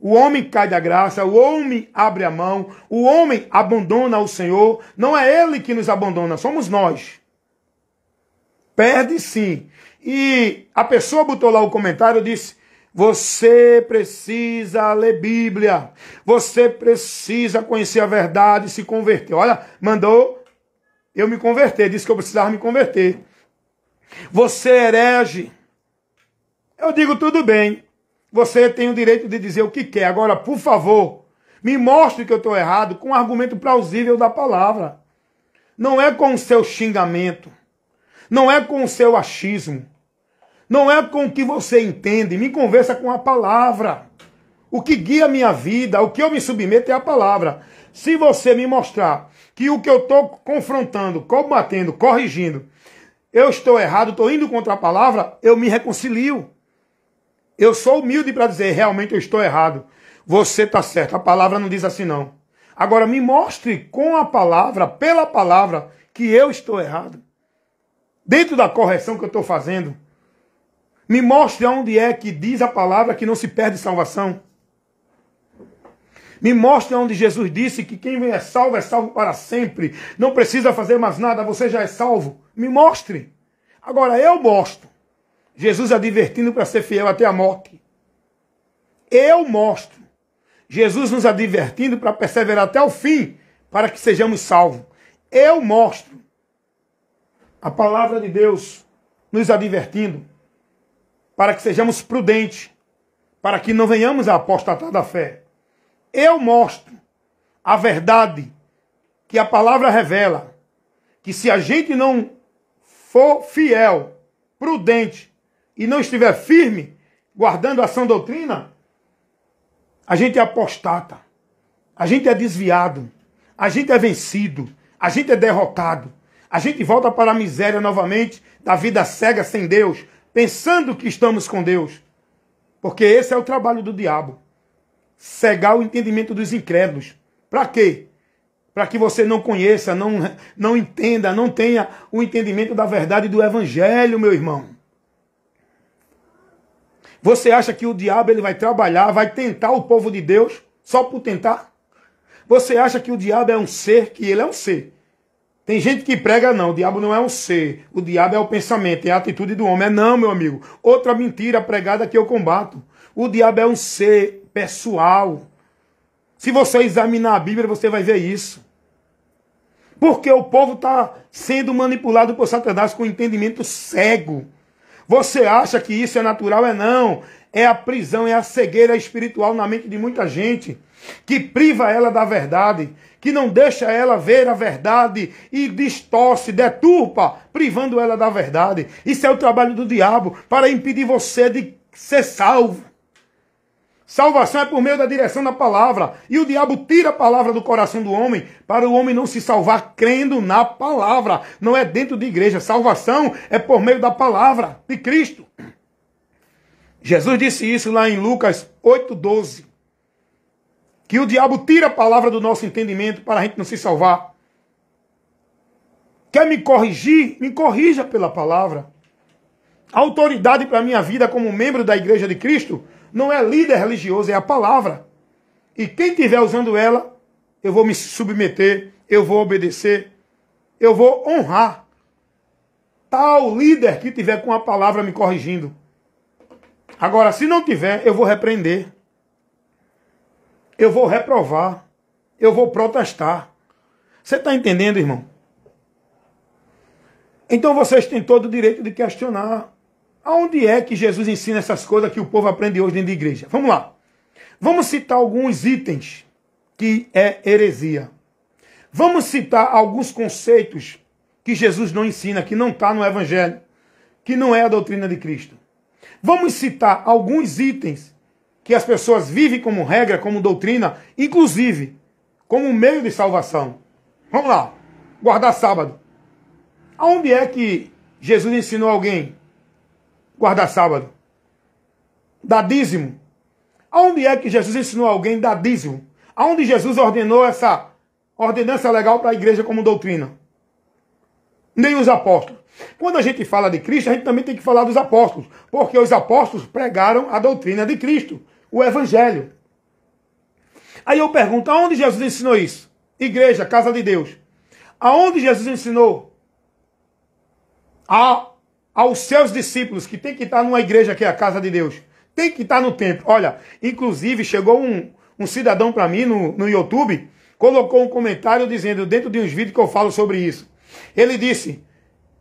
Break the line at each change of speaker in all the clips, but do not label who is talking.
O homem cai da graça, o homem abre a mão, o homem abandona o Senhor. Não é ele que nos abandona, somos nós. Perde sim. E a pessoa botou lá o comentário e disse: você precisa ler Bíblia, você precisa conhecer a verdade e se converter. Olha, mandou eu me converter, disse que eu precisava me converter. Você é herege. Eu digo, tudo bem, você tem o direito de dizer o que quer. Agora, por favor, me mostre que eu estou errado com um argumento plausível da palavra. Não é com o seu xingamento, não é com o seu achismo, não é com o que você entende. Me conversa com a palavra. O que guia a minha vida, o que eu me submeto é a palavra. Se você me mostrar que o que eu estou confrontando, combatendo, corrigindo, eu estou errado, estou indo contra a palavra, eu me reconcilio. Eu sou humilde para dizer, realmente eu estou errado. Você está certo, a palavra não diz assim não. Agora me mostre com a palavra, pela palavra, que eu estou errado. Dentro da correção que eu estou fazendo. Me mostre onde é que diz a palavra que não se perde salvação. Me mostre onde Jesus disse que quem é salvo para sempre. Não precisa fazer mais nada, você já é salvo. Me mostre. Agora eu mostro. Jesus advertindo para ser fiel até a morte. Eu mostro. Jesus nos advertindo para perseverar até o fim, para que sejamos salvos. Eu mostro. A palavra de Deus nos advertindo para que sejamos prudentes, para que não venhamos a apostatar da fé. Eu mostro a verdade que a palavra revela, que se a gente não for fiel, prudente e não estiver firme, guardando a sã doutrina, a gente é apostata, a gente é desviado, a gente é vencido, a gente é derrotado, a gente volta para a miséria novamente, da vida cega sem Deus, pensando que estamos com Deus. Porque esse é o trabalho do diabo. Cegar o entendimento dos incrédulos. Para quê? Para que você não conheça, não entenda, não tenha o entendimento da verdade do evangelho, meu irmão. Você acha que o diabo ele vai trabalhar, vai tentar o povo de Deus só por tentar? Você acha que o diabo é um ser, que ele é um ser? Tem gente que prega, não, o diabo não é um ser, o diabo é o pensamento, é a atitude do homem. É não, meu amigo. Outra mentira pregada que eu combato. O diabo é um ser pessoal. Se você examinar a Bíblia, você vai ver isso. Porque o povo está sendo manipulado por Satanás com entendimento cego. Você acha que isso é natural? É não. É a prisão, é a cegueira espiritual na mente de muita gente, que priva ela da verdade, que não deixa ela ver a verdade e distorce, deturpa, privando ela da verdade. Isso é o trabalho do diabo, para impedir você de ser salvo. Salvação é por meio da direção da palavra. E o diabo tira a palavra do coração do homem para o homem não se salvar crendo na palavra. Não é dentro de igreja. Salvação é por meio da palavra de Cristo. Jesus disse isso lá em Lucas 8:12. Que o diabo tira a palavra do nosso entendimento para a gente não se salvar. Quer me corrigir? Me corrija pela palavra. A autoridade para a minha vida como membro da igreja de Cristo não é líder religioso, é a palavra. E quem estiver usando ela, eu vou me submeter, eu vou obedecer, eu vou honrar tal líder que tiver com a palavra me corrigindo. Agora, se não tiver, eu vou repreender. Eu vou reprovar. Eu vou protestar. Você está entendendo, irmão? Então vocês têm todo o direito de questionar. Aonde é que Jesus ensina essas coisas que o povo aprende hoje dentro da igreja? Vamos lá. Vamos citar alguns itens que é heresia. Vamos citar alguns conceitos que Jesus não ensina, que não está no Evangelho, que não é a doutrina de Cristo. Vamos citar alguns itens que as pessoas vivem como regra, como doutrina, inclusive como meio de salvação. Vamos lá. Guardar sábado. Aonde é que Jesus ensinou alguém guardar sábado? Dar dízimo. Aonde é que Jesus ensinou alguém dar dízimo? Aonde Jesus ordenou essa ordenança legal para a igreja como doutrina? Nem os apóstolos. Quando a gente fala de Cristo, a gente também tem que falar dos apóstolos. Porque os apóstolos pregaram a doutrina de Cristo, o Evangelho. Aí eu pergunto, aonde Jesus ensinou isso? Igreja, casa de Deus. Aonde Jesus ensinou aos seus discípulos que tem que estar numa igreja que é a casa de Deus? Tem que estar no templo. Olha, inclusive chegou um cidadão para mim no YouTube, colocou um comentário dizendo, dentro de uns vídeos que eu falo sobre isso. Ele disse,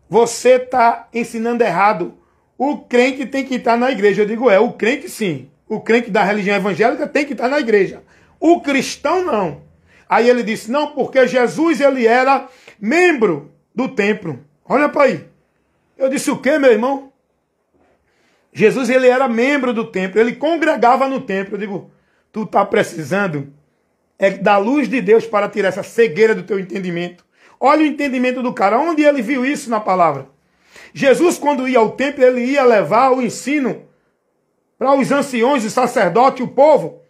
você está ensinando errado. O crente tem que estar na igreja. Eu digo, o crente sim. O crente da religião evangélica tem que estar na igreja. O cristão não. Aí ele disse, não, porque Jesus ele era membro do templo. Olha para aí. Eu disse, o quê, meu irmão? Jesus ele era membro do templo, ele congregava no templo. Eu digo, tu está precisando da luz de Deus para tirar essa cegueira do teu entendimento. Olha o entendimento do cara. Onde ele viu isso na palavra? Jesus, quando ia ao templo, ele ia levar o ensino para os anciões, os sacerdotes, o povo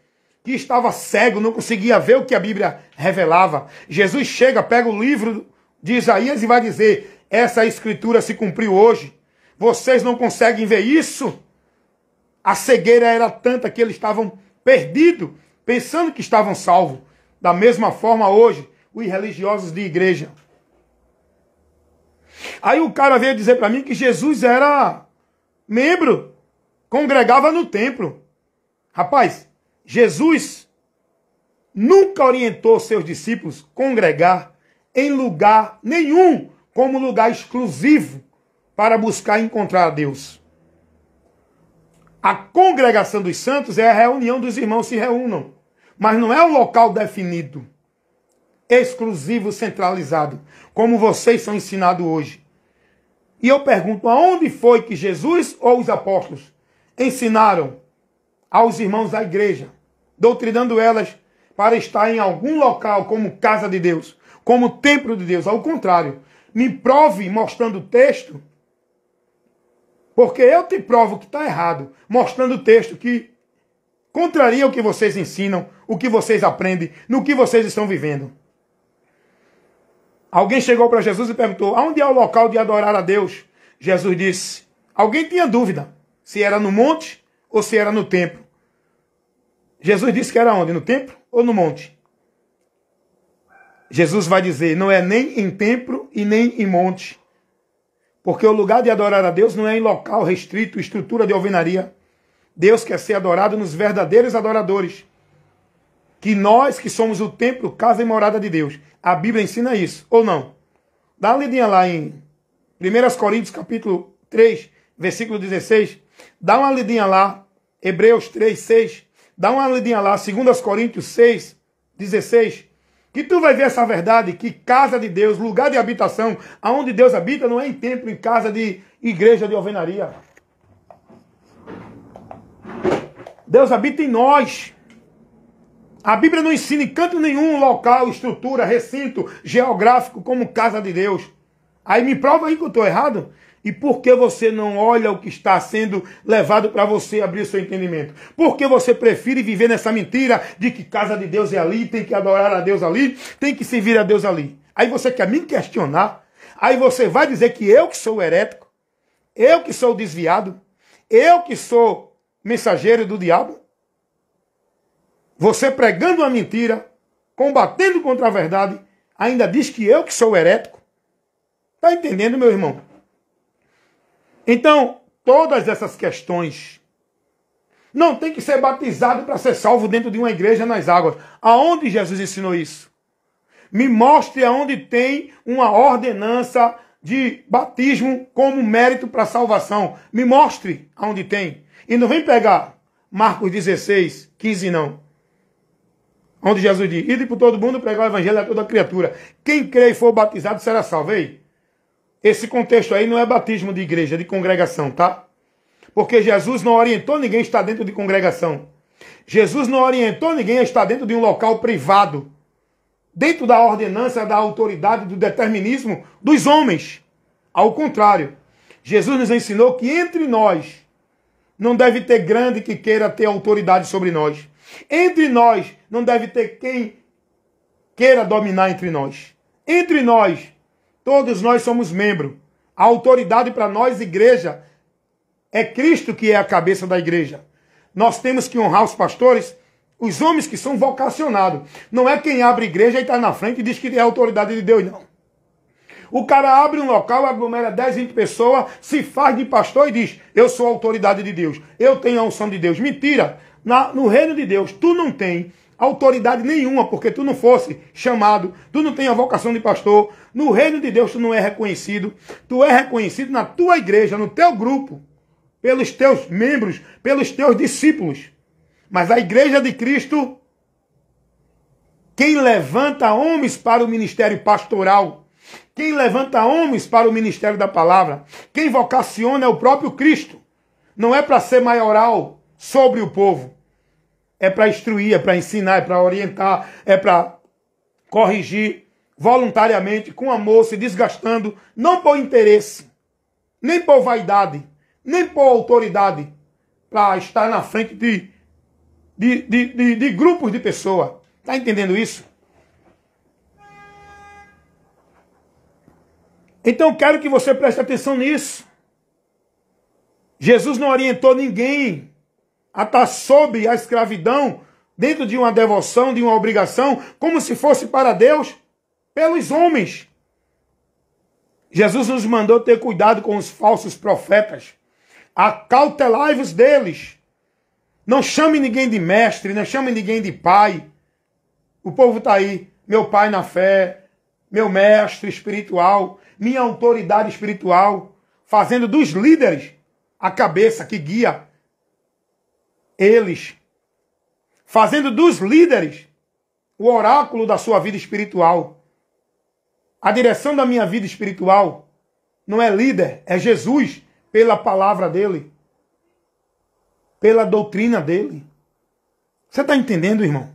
que estava cego, não conseguia ver o que a Bíblia revelava. Jesus chega, pega o livro de Isaías e vai dizer, essa escritura se cumpriu hoje. Vocês não conseguem ver isso? A cegueira era tanta que eles estavam perdidos, pensando que estavam salvos. Da mesma forma hoje, os religiosos de igreja. Aí o cara veio dizer para mim que Jesus era membro, congregava no templo. Rapaz, Jesus nunca orientou seus discípulos a congregar em lugar nenhum, como lugar exclusivo para buscar encontrar a Deus. A congregação dos santos é a reunião dos irmãos se reúnam, mas não é um local definido, exclusivo, centralizado, como vocês são ensinados hoje. E eu pergunto, aonde foi que Jesus ou os apóstolos ensinaram aos irmãos da igreja, doutrinando elas para estar em algum local como casa de Deus, como templo de Deus? Ao contrário, me prove mostrando o texto, porque eu te provo que está errado, mostrando o texto que contraria o que vocês ensinam, o que vocês aprendem, no que vocês estão vivendo. Alguém chegou para Jesus e perguntou, aonde é o local de adorar a Deus? Jesus disse, alguém tinha dúvida, se era no monte ou se era no templo. Jesus disse que era onde? No templo ou no monte? Jesus vai dizer, não é nem em templo e nem em monte. Porque o lugar de adorar a Deus não é em local restrito, estrutura de alvenaria. Deus quer ser adorado nos verdadeiros adoradores. Que nós que somos o templo, casa e morada de Deus. A Bíblia ensina isso, ou não? Dá uma lidinha lá em 1 Coríntios capítulo 3, versículo 16. Dá uma lidinha lá, Hebreus 3, 6. Dá uma lidinha lá, 2 Coríntios 6, 16. Que tu vai ver essa verdade, que casa de Deus, lugar de habitação, aonde Deus habita, não é em templo, em casa de igreja de alvenaria. Deus habita em nós. A Bíblia não ensina em canto nenhum local, estrutura, recinto geográfico como casa de Deus. Aí me prova aí que eu estou errado. E por que você não olha o que está sendo levado para você abrir o seu entendimento? Por que você prefere viver nessa mentira de que casa de Deus é ali, tem que adorar a Deus ali, tem que servir a Deus ali? Aí você quer me questionar, aí você vai dizer que eu que sou herético, eu que sou desviado, eu que sou mensageiro do diabo? Você pregando uma mentira, combatendo contra a verdade, ainda diz que eu que sou herético? Está entendendo, meu irmão? Então, todas essas questões não tem que ser batizado para ser salvo dentro de uma igreja nas águas. Aonde Jesus ensinou isso? Me mostre aonde tem uma ordenança de batismo como mérito para salvação. Me mostre aonde tem. E não vem pegar Marcos 16, 15 não. Onde Jesus diz, ide por todo mundo pregar o evangelho a toda criatura. Quem crê e for batizado será salvo. Ei, esse contexto aí não é batismo de igreja, de congregação, tá? Porque Jesus não orientou ninguém a estar dentro de congregação. Jesus não orientou ninguém a estar dentro de um local privado. Dentro da ordenança, da autoridade, do determinismo dos homens. Ao contrário, Jesus nos ensinou que entre nós não deve ter grande que queira ter autoridade sobre nós. Entre nós não deve ter quem queira dominar entre nós. Entre nós, todos nós somos membros. A autoridade para nós, igreja, é Cristo que é a cabeça da igreja. Nós temos que honrar os pastores Os homens que são vocacionados. Não é quem abre igreja e está na frente e diz que é a autoridade de Deus, não. O cara abre um local, aglomera 10, 20 pessoas, se faz de pastor e diz, eu sou a autoridade de Deus, eu tenho a unção de Deus. Mentira! No reino de Deus, tu não tem autoridade nenhuma, porque tu não fosse chamado, tu não tem a vocação de pastor. No reino de Deus tu não é reconhecido, tu é reconhecido na tua igreja, no teu grupo, pelos teus membros, pelos teus discípulos. Mas a igreja de Cristo, quem levanta homens para o ministério pastoral, quem levanta homens para o ministério da palavra, quem vocaciona é o próprio Cristo. Não é para ser maioral sobre o povo. É para instruir, é para ensinar, é para orientar, é para corrigir voluntariamente, com amor, se desgastando, não por interesse, nem por vaidade, nem por autoridade, para estar na frente de grupos de pessoas. Está entendendo isso? Então quero que você preste atenção nisso. Jesus não orientou ninguém a estar sob a escravidão, dentro de uma devoção, de uma obrigação, como se fosse para Deus, pelos homens. Jesus nos mandou ter cuidado com os falsos profetas. Acautelai-vos deles. Não chame ninguém de mestre, não chame ninguém de pai. O povo está aí, meu pai na fé, meu mestre espiritual, minha autoridade espiritual, fazendo dos líderes a cabeça que guia eles, fazendo dos líderes o oráculo da sua vida espiritual. A direção da minha vida espiritual não é líder, é Jesus, pela palavra dele, pela doutrina dele. Você está entendendo, irmão?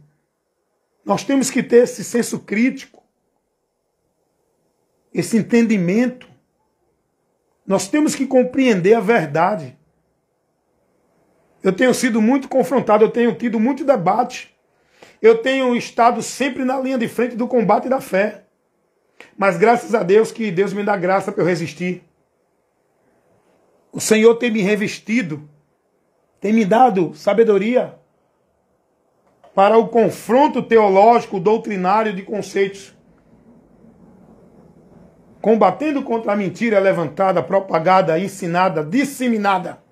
Nós temos que ter esse senso crítico, esse entendimento. Nós temos que compreender a verdade. Eu tenho sido muito confrontado, eu tenho tido muito debate. Eu tenho estado sempre na linha de frente do combate da fé. Mas graças a Deus que Deus me dá graça para eu resistir. O Senhor tem me revestido, tem me dado sabedoria para o confronto teológico, doutrinário de conceitos. Combatendo contra a mentira levantada, propagada, ensinada, disseminada.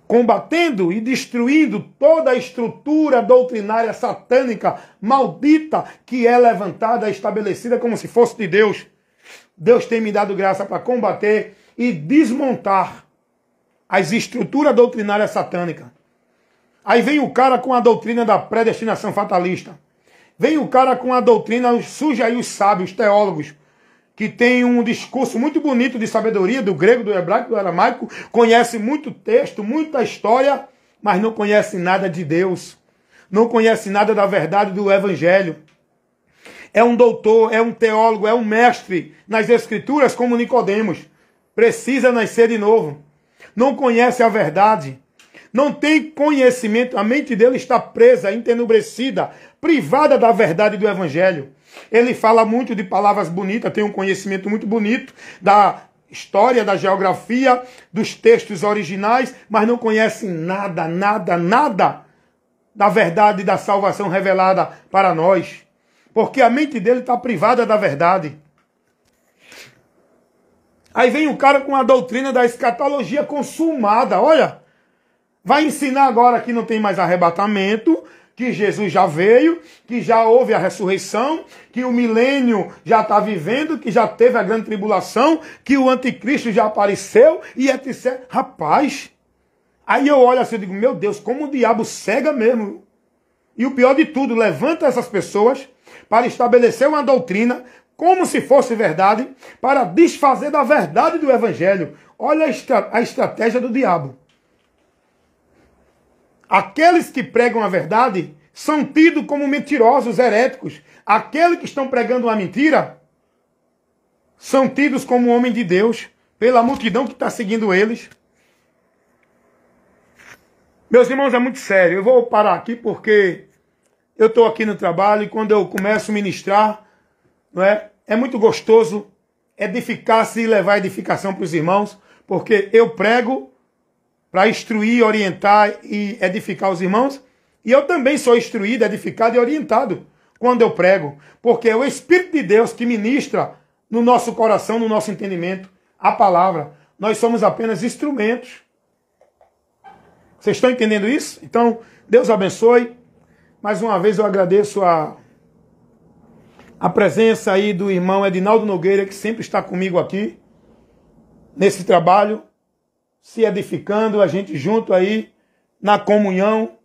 Combatendo e destruindo toda a estrutura doutrinária satânica, maldita, que é levantada, estabelecida como se fosse de Deus. Deus tem me dado graça para combater e desmontar as estruturas doutrinárias satânicas. Aí vem o cara com a doutrina da predestinação fatalista. Vem o cara com a doutrina, surge aí os sábios, teólogos, que tem um discurso muito bonito de sabedoria, do grego, do hebraico, do aramaico, conhece muito texto, muita história, mas não conhece nada de Deus. Não conhece nada da verdade do evangelho. É um doutor, é um teólogo, é um mestre nas escrituras como Nicodemos. Precisa nascer de novo. Não conhece a verdade. Não tem conhecimento. A mente dele está presa, entenebrecida, privada da verdade do evangelho. Ele fala muito de palavras bonitas, tem um conhecimento muito bonito da história, da geografia, dos textos originais, mas não conhece nada, nada, nada da verdade da salvação revelada para nós. Porque a mente dele está privada da verdade. Aí vem o cara com a doutrina da escatologia consumada. Olha, vai ensinar agora que não tem mais arrebatamento, que Jesus já veio, que já houve a ressurreição, que o milênio já está vivendo, que já teve a grande tribulação, que o anticristo já apareceu e etc. Rapaz, aí eu olho assim e digo, meu Deus, como o diabo cega mesmo. E o pior de tudo, levanta essas pessoas para estabelecer uma doutrina como se fosse verdade, para desfazer da verdade do evangelho. Olha a estratégia do diabo. Aqueles que pregam a verdade são tidos como mentirosos, heréticos. Aqueles que estão pregando uma mentira são tidos como homem de Deus pela multidão que está seguindo eles. Meus irmãos, é muito sério. Eu vou parar aqui porque eu estou aqui no trabalho e quando eu começo a ministrar, não é? É muito gostoso edificar-se e levar edificação para os irmãos, porque eu prego para instruir, orientar e edificar os irmãos, E eu também sou instruído, edificado e orientado quando eu prego. Porque é o Espírito de Deus que ministra no nosso coração, no nosso entendimento, a palavra. Nós somos apenas instrumentos. Vocês estão entendendo isso? Então, Deus abençoe. Mais uma vez eu agradeço a presença aí do irmão Edinaldo Nogueira, que sempre está comigo aqui, nesse trabalho, se edificando, a gente junto aí, na comunhão.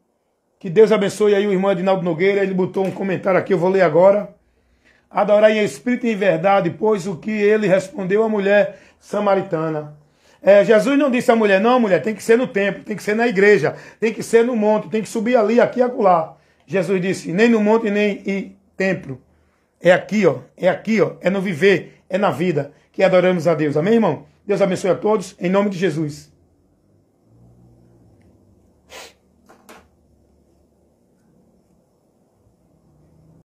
Que Deus abençoe aí o irmão Edinaldo Nogueira. Ele botou um comentário aqui, eu vou ler agora. Adorar em espírito e em verdade, pois o que ele respondeu à mulher samaritana. Jesus não disse à mulher, não, mulher, tem que ser no templo, tem que ser na igreja, tem que ser no monte, tem que subir ali, aqui e acolá. Jesus disse, nem no monte, nem em templo. É aqui, ó, é no viver, é na vida que adoramos a Deus. Amém, irmão? Deus abençoe a todos, em nome de Jesus.